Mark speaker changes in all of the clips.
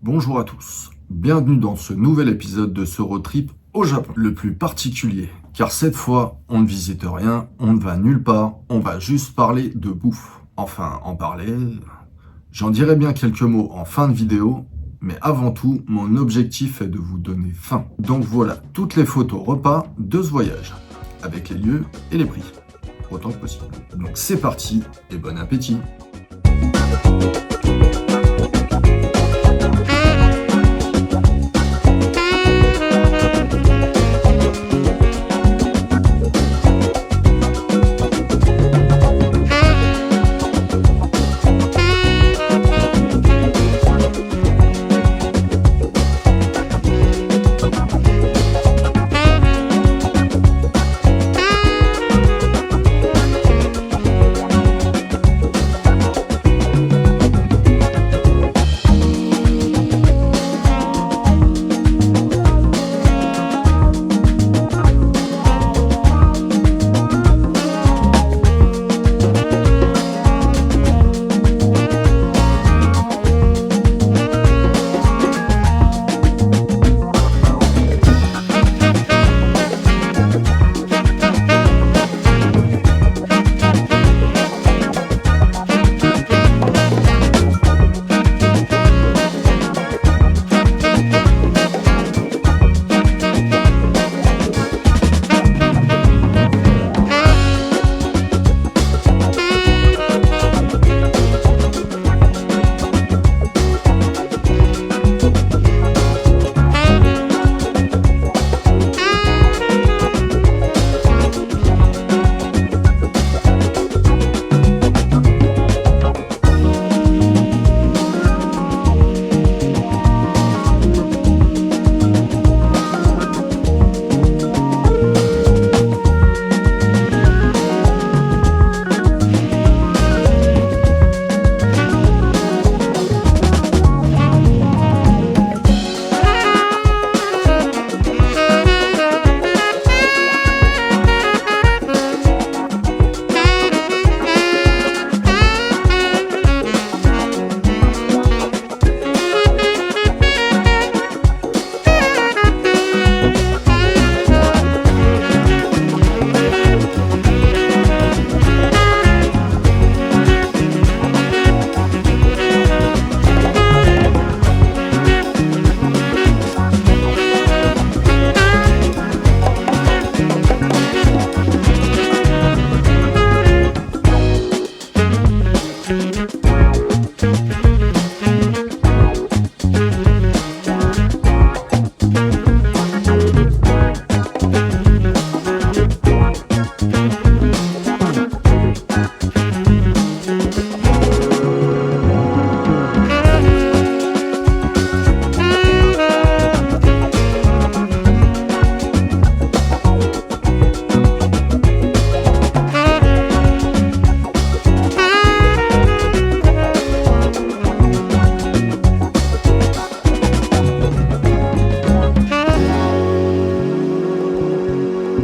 Speaker 1: Bonjour à tous, bienvenue dans ce nouvel épisode de ce road trip au Japon, le plus particulier, car cette fois, on ne visite rien, on ne va nulle part, on va juste parler de bouffe. Enfin, en parler, j'en dirai bien quelques mots en fin de vidéo, mais avant tout, mon objectif est de vous donner faim. Donc voilà, toutes les photos repas de ce voyage, avec les lieux et les prix, autant que possible. Donc c'est parti, et bon appétit!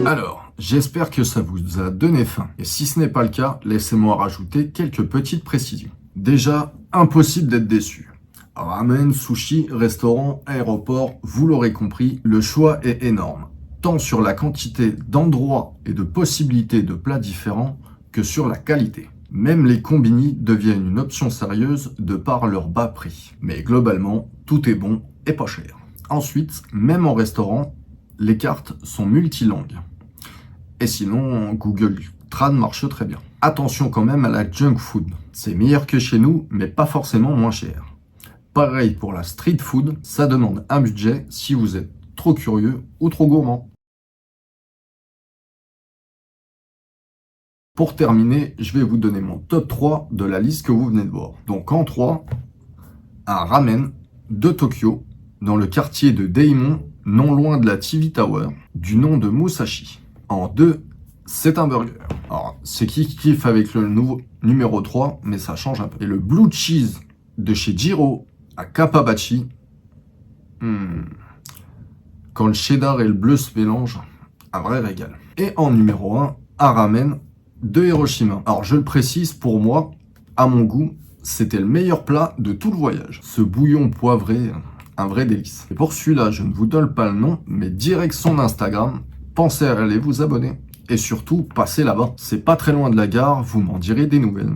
Speaker 1: Alors, j'espère que ça vous a donné faim. Et si ce n'est pas le cas, laissez-moi rajouter quelques petites précisions. Déjà, impossible d'être déçu. Ramen, sushi, restaurant, aéroport, vous l'aurez compris, le choix est énorme. Tant sur la quantité d'endroits et de possibilités de plats différents que sur la qualité. Même les combini deviennent une option sérieuse de par leur bas prix. Mais globalement, tout est bon et pas cher. Ensuite, même en restaurant, les cartes sont multilangues. Et sinon, Google Trad marche très bien. Attention quand même à la junk food. C'est meilleur que chez nous, mais pas forcément moins cher. Pareil pour la street food, ça demande un budget si vous êtes trop curieux ou trop gourmand. Pour terminer, je vais vous donner mon top 3 de la liste que vous venez de voir. Donc en 3, un ramen de Tokyo, dans le quartier de Daimon, non loin de la TV Tower, du nom de Musashi. En 2, c'est un burger. Alors, c'est qui kiffe avec le nouveau numéro 3, mais ça change un peu. Et le blue cheese de chez Jiro à Kappabachi. Quand le cheddar et le bleu se mélangent, un vrai régal. Et en numéro 1, un ramen de Hiroshima. Alors je le précise, pour moi, à mon goût, c'était le meilleur plat de tout le voyage. Ce bouillon poivré, un vrai délice. Et pour celui-là, je ne vous donne pas le nom, mais direct son Instagram, pensez à aller vous abonner. Et surtout, passez là-bas. C'est pas très loin de la gare, vous m'en direz des nouvelles.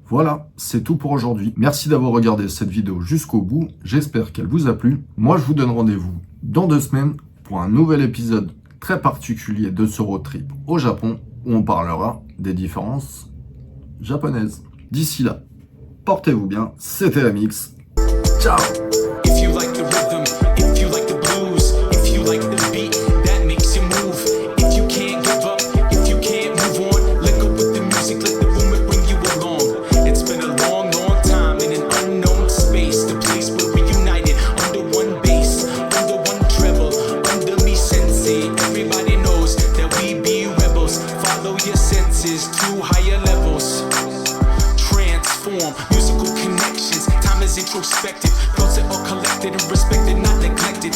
Speaker 1: Voilà, c'est tout pour aujourd'hui. Merci d'avoir regardé cette vidéo jusqu'au bout. J'espère qu'elle vous a plu. Moi, je vous donne rendez-vous dans 2 semaines pour un nouvel épisode très particulier de ce road trip au Japon où on parlera des différences japonaises. D'ici là, portez-vous bien. C'était Amix. Ciao!
Speaker 2: If you like the rhythm, if you like the blues, if you like the beat that makes you move, if you can't give up, if you can't move on, let go with the music, let the movement bring you along. It's been a long, long time in an unknown space, the place where we united under one bass, under one treble, under me sensei. Everybody knows that we be rebels. Follow your senses to higher levels. Transform musical connections. Time is introspective. Thoughts that are collected and respected, not neglected.